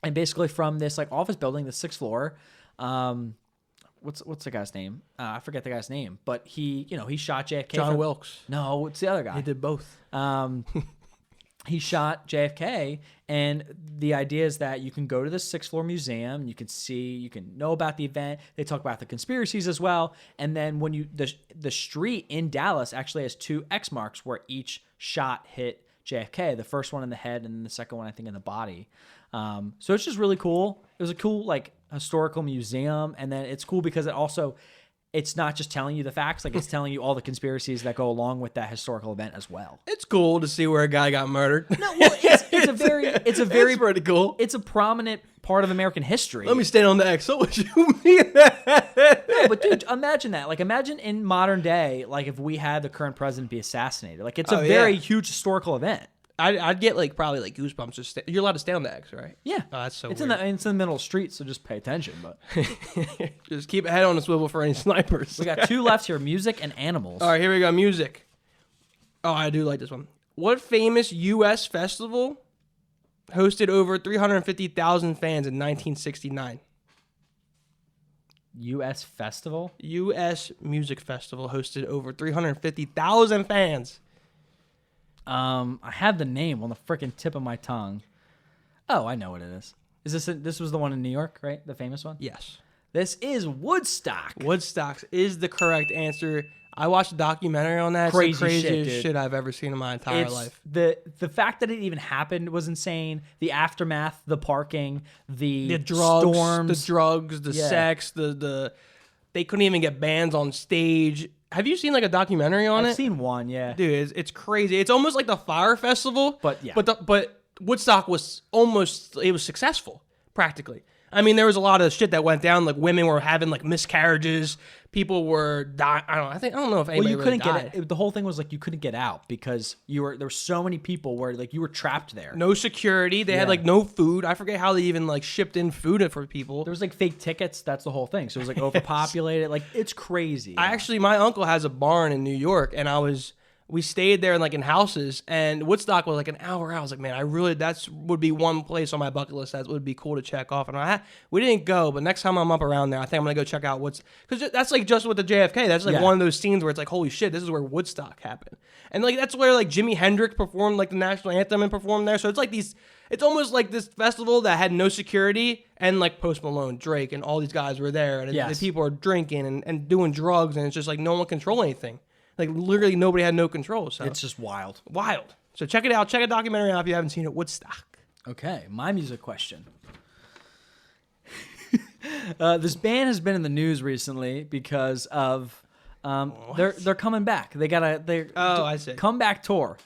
And basically from this like office building, the 6th floor, what's the guy's name? I forget the guy's name, but he shot JFK. John Wilkes. No, it's the other guy. He did both. He shot JFK, and the idea is that you can go to the 6th floor museum, you can know about the event. They talk about the conspiracies as well, and then when the street in Dallas actually has 2 X marks where each shot hit JFK. The first one in the head, and then the second one I think in the body. So it's just really cool. It was a cool like historical museum, and then it's cool because it's not just telling you the facts, like it's telling you all the conspiracies that go along with that historical event as well. It's cool to see where a guy got murdered. No, well, it's a very it's pretty cool. It's a prominent part of American history. Let me stand on the X. So what you mean? No, but dude, imagine that. Like, imagine in modern day, like if we had the current president be assassinated. Like, it's a very huge historical event. I'd get like probably like goosebumps. Just you're allowed to stay on the X, right? Yeah. Oh, that's so. It's weird. it's in the middle of the street, so just pay attention. But just keep a head on the swivel for any snipers. We got 2 left here: music and animals. All right, here we go. Music. Oh, I do like this one. What famous U.S. festival hosted over 350,000 fans in 1969? U.S. festival. U.S. music festival hosted over 350,000 fans. I have the name on the freaking tip of my tongue. Oh, I know what it is. This was the one in New York, right? The famous one? Yes. This is Woodstock. Woodstock is the correct answer. I watched a documentary on that. Crazy it's the craziest shit, shit I've ever seen in my entire life. The fact that it even happened was insane. The aftermath, the parking, the drugs, storms, the sex, the they couldn't even get bands on stage. Have you seen like a documentary on it? I've seen one, yeah. Dude, it's crazy. It's almost like the Fire Festival, but yeah. But Woodstock was successful practically. I mean, there was a lot of shit that went down. Like women were having like miscarriages. People were dying. I don't know if anybody couldn't died. get it. The whole thing was like you couldn't get out because there were so many people where like you were trapped there. No security. They had like no food. I forget how they even like shipped in food for people. There was like fake tickets. That's the whole thing. So it was like overpopulated. Like it's crazy. My uncle has a barn in New York, and we stayed there in houses, and Woodstock was like an hour out. I was like, man, that would be one place on my bucket list that would be cool to check off. And we didn't go, but next time I'm up around there, I think I'm gonna go check out because that's like just with the JFK. That's like one of those scenes where it's like, holy shit, this is where Woodstock happened, and like that's where like Jimi Hendrix performed like the national anthem and performed there. So it's like it's almost like this festival that had no security, and like Post Malone, Drake, and all these guys were there, and the people are drinking and doing drugs, and it's just like no one control anything. Like, literally, nobody had no control. So it's just wild. Wild. So check it out. Check a documentary out if you haven't seen it. Woodstock. Okay, my music question. This band has been in the news recently because of they're coming back. I see. Comeback tour.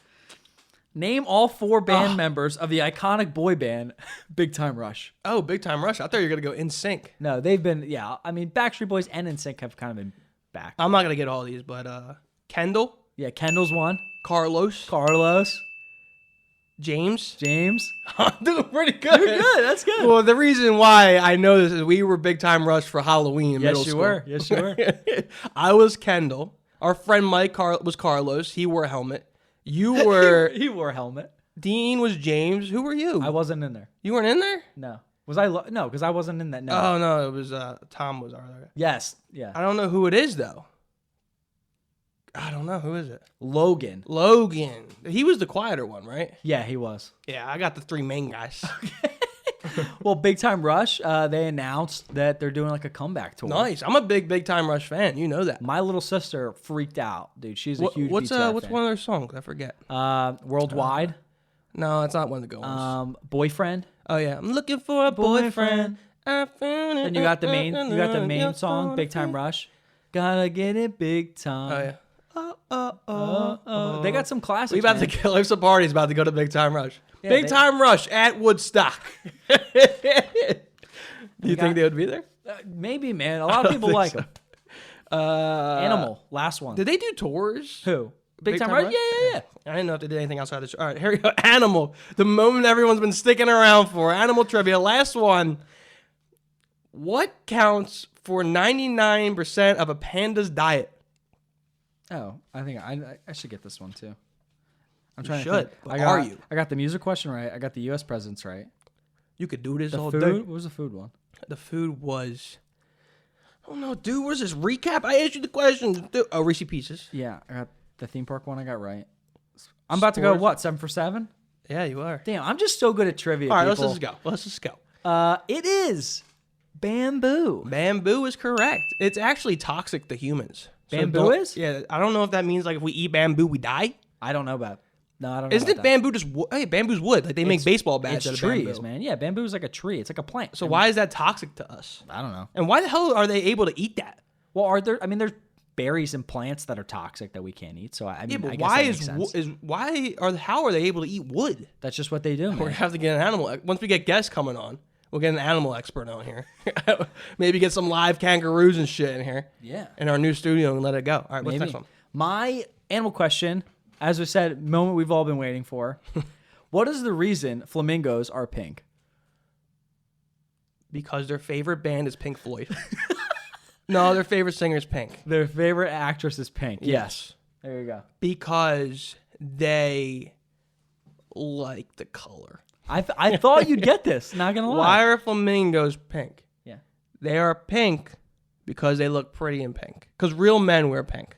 Name all 4 band members of the iconic boy band Big Time Rush. Oh, Big Time Rush. I thought you were gonna go In Sync. No, they've been I mean, Backstreet Boys and In Sync have kind of been back. I'm not gonna get all these, but Kendall, Yeah, Kendall's one. Carlos, Carlos. James. I'm doing pretty good. You're good. That's good. Well, the reason why I know this is we were Big Time Rush for Halloween in middle school. Yes, you were. I was Kendall. Our friend Mike was Carlos. He wore a helmet. You were... He wore a helmet. Dean was James. Who were you? I wasn't in there. You weren't in there? No. Was I? No, because I wasn't in that. No. Oh, no. It was Tom was our other. Yes. Yeah. I don't know who it is, though. I don't know. Who is it? Logan. He was the quieter one, right? Yeah, he was. Yeah, I got the three main guys. Well, Big Time Rush, they announced that they're doing like a comeback tour. Nice. I'm a big Time Rush fan. You know that. My little sister freaked out, dude. She's a huge BTR fan. What's one of their songs? I forget. Worldwide. No, it's not one of the good ones. Boyfriend. Oh yeah, I'm looking for a boyfriend. I found it. Then you got the main song, Big Time Rush. Gotta get it big time. Oh yeah. They got some classics. We about man. to kill. There's some parties about to go to Big Time Rush. Yeah, Big Time Rush at Woodstock. Do you think they would be there? Maybe, man. A lot of people like them. Animal, last one. Did they do tours? Who? Big Time Rush? Yeah. I didn't know if they did anything outside the show. All right, here we go. Animal. The moment everyone's been sticking around for. Animal trivia. Last one. What counts for 99% of a panda's diet? Oh, I think I should get this one too. I'm You trying should, to think. but are you? I got the music question right. I got the U.S. presidents right. You could do this The all food? day. What was the food one? The food was... Oh, no, dude. Where's this recap? I asked you the question. Oh, Reese Pieces. Yeah, I got the theme park one. I got right. I'm about to go, what, 7 for 7? Yeah, you are. Damn, I'm just so good at trivia, All right, people. let's just go. It is bamboo. Bamboo is correct. It's actually toxic to humans. Bamboo is? Yeah, I don't know if that means like if we eat bamboo, we die. I don't know about. No, I don't know. Isn't it bamboo just wood? Hey, bamboo's wood. Like they make baseball bats out It's of trees, bamboo. man. Yeah, bamboo is like a tree. It's like a plant. So why is that toxic to us? I don't know. And why the hell are they able to eat that? Well, there's berries and plants that are toxic that we can't eat. So I mean, Yeah, but I guess why that makes sense. how are they able to eat wood? That's just what they do. We're gonna Man. have to get an animal. Once we get guests coming on, we'll get an animal expert on here. Maybe get some live kangaroos and shit in here. Yeah. In our new studio and let it go. All right, what's Maybe. the next one? My animal question, as we said, moment we've all been waiting for. What is the reason flamingos are pink? Because their favorite band is Pink Floyd. No, their favorite singer is Pink. Their favorite actress is pink. Yes. There you go. Because they like the color. I thought you'd get this. Not gonna lie. Why are flamingos pink? Yeah. They are pink because they look pretty in pink. Because real men wear pink.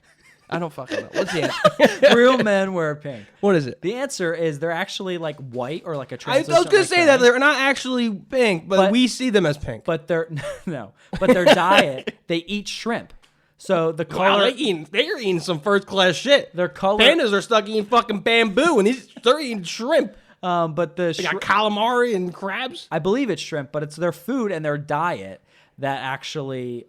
I don't fucking know. What's the answer? Real men wear pink. What is it? The answer is they're actually like white or like a I translucent. was going to say gray. that they're not actually pink, but we see them as pink. But their their diet, they eat shrimp. So the Wow, color they're eating some first class shit. Their color Pandas are stuck eating fucking bamboo, and they're eating shrimp. but the They got calamari and crabs. I believe it's shrimp, but it's their food and their diet that actually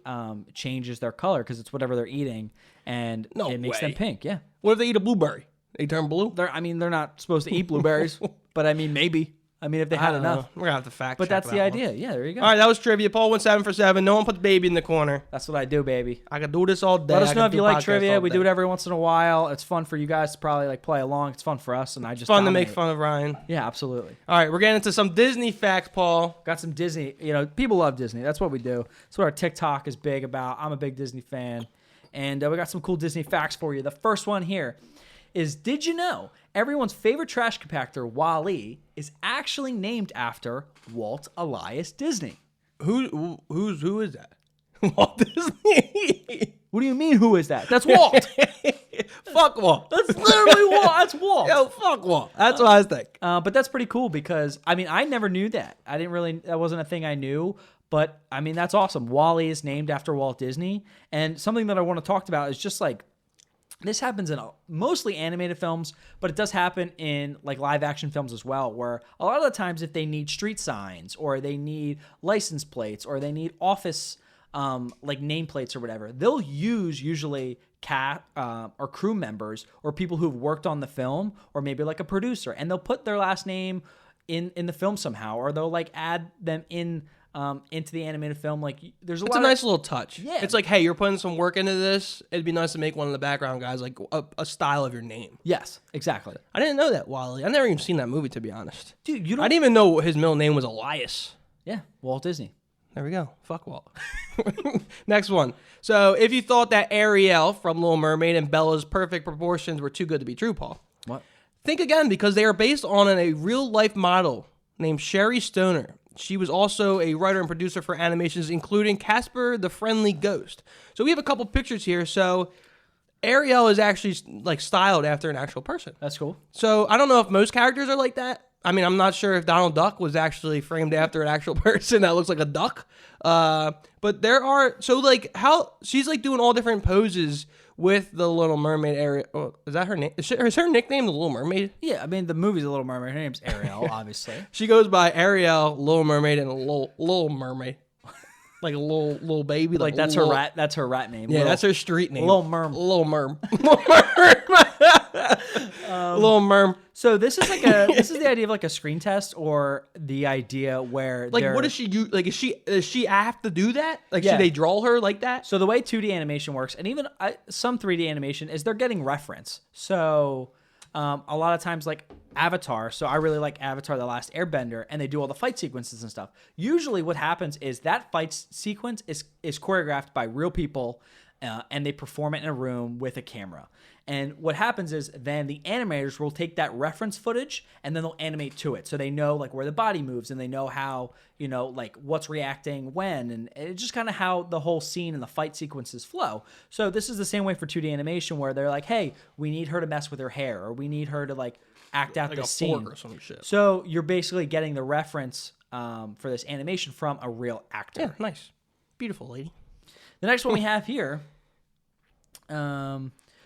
changes their color because it's whatever they're eating, and No it makes way. them pink. Yeah, What if they eat a blueberry? They turn blue? they're not supposed to eat blueberries, but I mean maybe. I mean if they I had don't enough. know. We're going to have to fact But check that's the that one. idea. Yeah, there you go. All right, that was trivia. Paul went 7 for 7. No one puts baby in the corner. That's what I do, baby. I could do this all day. Let us I know could if do you like podcasts trivia. all We day. do it every once in a while. It's fun for you guys to probably like play along. It's fun for us, and I just Fun to make dominate. fun of Ryan. Yeah, absolutely. All right, we're getting into some Disney facts, Paul. Got some Disney. You know, people love Disney. That's what we do. That's what our TikTok is big about. I'm a big Disney fan. And we got some cool Disney facts for you. The first one here is, did you know everyone's favorite trash compactor, Wall-E, is actually named after Walt Elias Disney? Who is that? Walt Disney. What do you mean, who is that? That's Walt. Fuck Walt. That's literally Walt. That's Walt. Yo, fuck Walt. That's what I think. But that's pretty cool because, I mean, I never knew that. That wasn't a thing I knew. But, I mean, that's awesome. Wall-E is named after Walt Disney. And something that I want to talk about is just like, this happens in mostly animated films, but it does happen in like live action films as well, where a lot of the times if they need street signs or they need license plates or they need office like nameplates or whatever, they'll use usually or crew members or people who've worked on the film or maybe like a producer, and they'll put their last name in the film somehow, or they'll like add them in into the animated film. Like there's a It's lot a nice little touch. Yeah. It's like, hey, you're putting some work into this. It'd be nice to make one of the background guys like a style of your name. Yes, exactly. I didn't know that, Wally. I've never even seen that movie, to be honest. Dude, you I don't. didn't even know his middle name was Elias. Yeah, Walt Disney. There we go. Fuck Walt. Next one. So if you thought that Ariel from Little Mermaid and Bella's perfect proportions were too good to be true, Paul, What? think again, because they are based on a real-life model named Sherry Stoner. She was also a writer and producer for animations, including Casper the Friendly Ghost. So we have a couple pictures here. So Ariel is actually like styled after an actual person. That's cool. So I don't know if most characters are like that. I mean, I'm not sure if Donald Duck was actually framed after an actual person that looks like a duck. But there are, so like how she's like doing all different poses with the Little Mermaid. Ariel. Oh, is that her name? Is her nickname the Little Mermaid? Yeah, I mean the movie's The Little Mermaid. Her name's Ariel, obviously. She goes by Ariel, Little Mermaid, and Little Mermaid. Like a little baby. Like that's her rat. That's her rat name. Yeah, that's her street name. Little Merm. Little Merm. Little Merm. Little Merm. So this is like this is the idea of like a screen test, or the idea where Like, what does she do? Like, does she have to do that? Like, Yeah. should they draw her like that? So the way 2D animation works, and even some 3D animation, is they're getting reference. So a lot of times, like Avatar. So I really like Avatar: The Last Airbender, and they do all the fight sequences and stuff. Usually, what happens is that fight sequence is choreographed by real people, and they perform it in a room with a camera. And what happens is then the animators will take that reference footage and then they'll animate to it. So they know like where the body moves, and they know how, you know, like what's reacting when, and it's just kind of how the whole scene and the fight sequences flow. So this is the same way for 2D animation, where they're like, hey, we need her to mess with her hair, or we need her to like act out Like the a scene. fork or some shit. So you're basically getting the reference for this animation from a real actor. Yeah, nice. Beautiful lady. The next one we have here.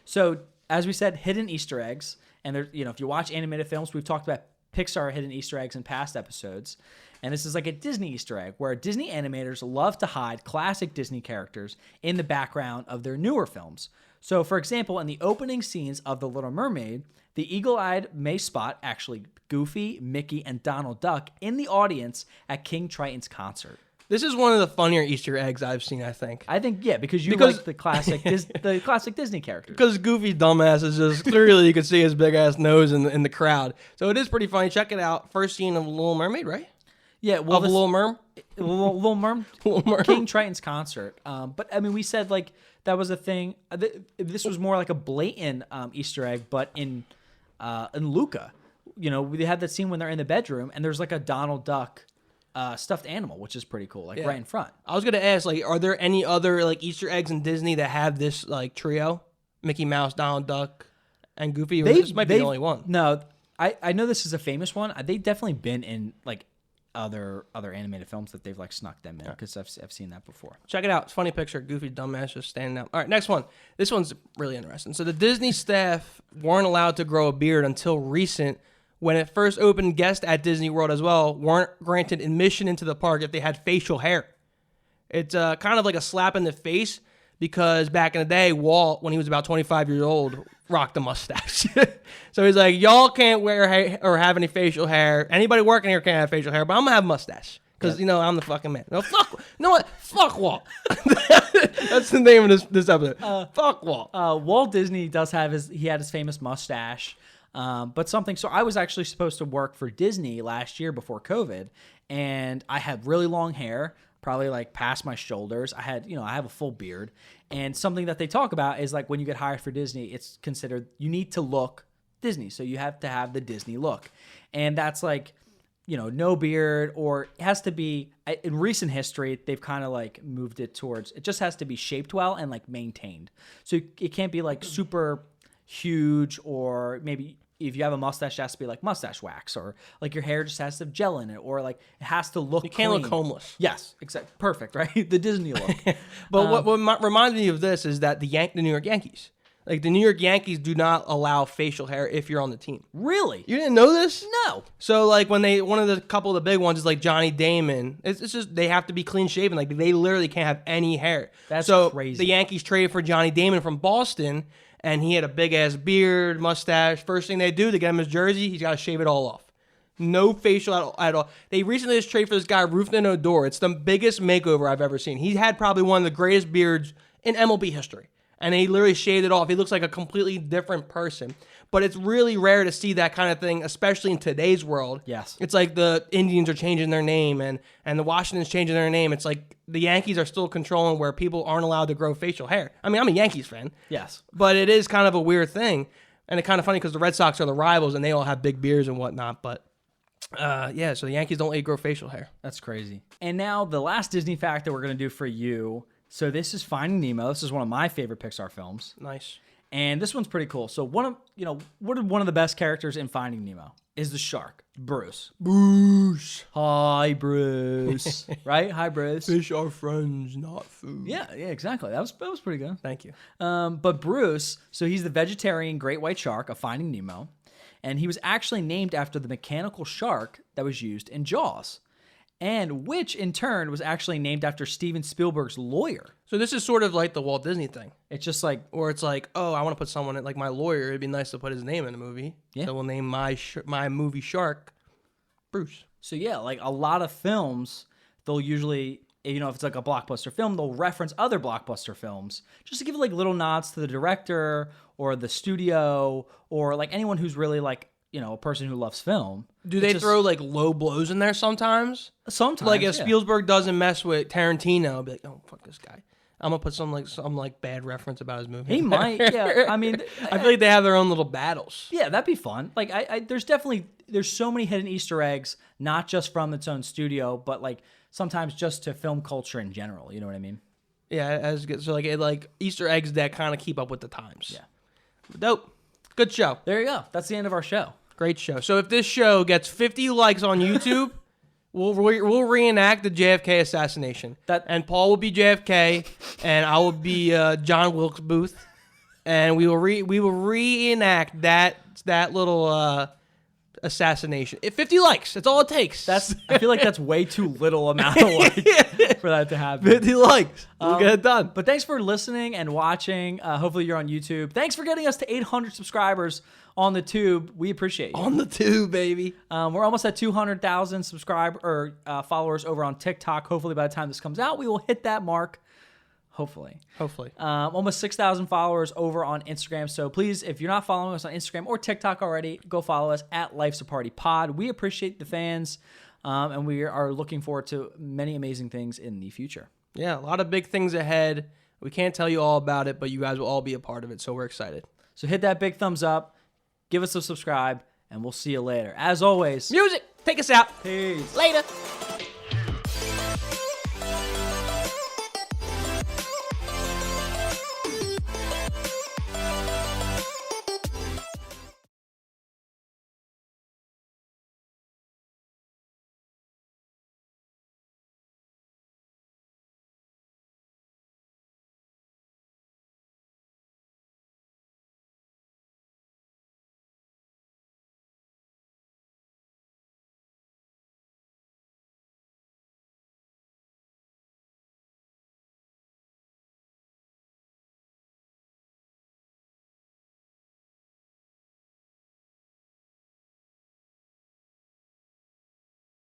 So as we said, hidden Easter eggs, and there, you know, if you watch animated films, we've talked about Pixar hidden Easter eggs in past episodes, and this is like a Disney Easter egg where Disney animators love to hide classic Disney characters in the background of their newer films. So, for example, in the opening scenes of The Little Mermaid, the eagle-eyed may spot actually Goofy, Mickey, and Donald Duck in the audience at King Triton's concert. This is one of the funnier Easter eggs I've seen, I think. I think, yeah, because you like the classic the classic Disney characters. Because Goofy dumbass is just, clearly you can see his big-ass nose in the crowd. So it is pretty funny. Check it out. First scene of Little Mermaid, right? Yeah, well, Little Merm? Little Merm, Little Merm. King Triton's concert. But I mean, we said like that was a thing. This was more like a blatant Easter egg, but in Luca, you know, we had that scene when they're in the bedroom and there's like a Donald Duck stuffed animal, which is pretty cool, like right in front. I was gonna ask, like, are there any other like Easter eggs in Disney that have this like trio? Mickey Mouse, Donald Duck, and Goofy. Or this might be the only one. No, I know this is a famous one. They've definitely been in like other animated films that they've like snuck them in, because I've seen that before. Check it out. It's a funny picture. Goofy dumbass just standing out. All right, next one. This one's really interesting. So the Disney staff weren't allowed to grow a beard until recent. When it first opened, guests at Disney World as well weren't granted admission into the park if they had facial hair. It's kind of like a slap in the face, because back in the day, Walt, when he was about 25 years old, rocked a mustache. So he's like, y'all can't wear hair or have any facial hair. Anybody working here can't have facial hair, but I'm going to have a mustache. Because, you know, I'm the fucking man. No, fuck. You know what? Fuck Walt. That's the name of this episode. Fuck Walt. Walt Disney does have he had his famous mustache. But something, so I was actually supposed to work for Disney last year before COVID, and I had really long hair, probably like past my shoulders. I have a full beard, and something that they talk about is like when you get hired for Disney, it's considered you need to look Disney. So you have to have the Disney look. And that's like, you know, no beard, or it has to be, in recent history, they've kind of like moved it towards, it just has to be shaped well and like maintained. So it can't be like super huge, or maybe if you have a mustache, it has to be like mustache wax, or like your hair just has to have gel in it, or like it has to look You can't clean. look homeless. Yes, exactly. Perfect, right? The Disney look. But what reminds me of this is that the New York Yankees, like the New York Yankees, do not allow facial hair if you're on the team. Really? You didn't know this? No. So like when one of the couple of the big ones is like Johnny Damon, it's just they have to be clean shaven. Like they literally can't have any hair. That's so crazy. The Yankees traded for Johnny Damon from Boston, and he had a big ass beard, mustache. First thing they do to get him his jersey, he's got to shave it all off. No facial at all. They recently just traded for this guy, Rufin Odor. It's the biggest makeover I've ever seen. He had probably one of the greatest beards in MLB history. And he literally shaved it off. He looks like a completely different person. But it's really rare to see that kind of thing, especially in today's world. Yes. It's like the Indians are changing their name and the Washington's changing their name. It's like the Yankees are still controlling where people aren't allowed to grow facial hair. I mean, I'm a Yankees fan. Yes. But it is kind of a weird thing. And it's kind of funny because the Red Sox are the rivals and they all have big beards and whatnot. But yeah, so the Yankees don't let you grow facial hair. That's crazy. And now the last Disney fact that we're going to do for you. So this is Finding Nemo. This is one of my favorite Pixar films. Nice. And this one's pretty cool. So one of the best characters in Finding Nemo is the shark, Bruce. Bruce. Hi, Bruce. Right? Hi, Bruce. Fish are friends, not food. Yeah, exactly. That was pretty good. Thank you. But Bruce, so he's the vegetarian great white shark of Finding Nemo, and he was actually named after the mechanical shark that was used in Jaws, and which in turn was actually named after Steven Spielberg's lawyer. So this is sort of like the Walt Disney thing. It's just like, or it's like, oh, I want to put someone in, like my lawyer. It'd be nice to put his name in a movie. Yeah. So we'll name my movie shark Bruce. So yeah, like a lot of films, they'll usually, if it's like a blockbuster film, they'll reference other blockbuster films just to give like little nods to the director or the studio or like anyone who's really like, a person who loves film. Do they throw like low blows in there sometimes? Sometimes. Like if Spielberg doesn't mess with Tarantino, I'll be like, oh, fuck this guy. I'm gonna put some bad reference about his movie. He might, yeah. I mean, I feel like they have their own little battles. Yeah, that'd be fun. Like, there's so many hidden Easter eggs, not just from its own studio, but like sometimes just to film culture in general. You know what I mean? Yeah, as good. So like Easter eggs that kind of keep up with the times. Yeah, dope. Good show. There you go. That's the end of our show. Great show. So if this show gets 50 likes on YouTube, we'll reenact the JFK assassination. And Paul will be JFK, and I will be John Wilkes Booth, and we will reenact that little assassination. 50 likes. That's all it takes. I feel like that's way too little amount of likes for that to happen. 50 likes. We'll get it done. But thanks for listening and watching. Hopefully you're on YouTube. Thanks for getting us to 800 subscribers on the tube. We appreciate you. On the tube, baby. We're almost at 200,000 followers over on TikTok. Hopefully by the time this comes out, we will hit that mark. Hopefully. Almost 6,000 followers over on Instagram. So please, if you're not following us on Instagram or TikTok already, go follow us at Life's a Party Pod. We appreciate the fans, and we are looking forward to many amazing things in the future. Yeah, a lot of big things ahead. We can't tell you all about it, but you guys will all be a part of it, so we're excited. So hit that big thumbs up, give us a subscribe, and we'll see you later. As always, music, take us out. Peace. Later.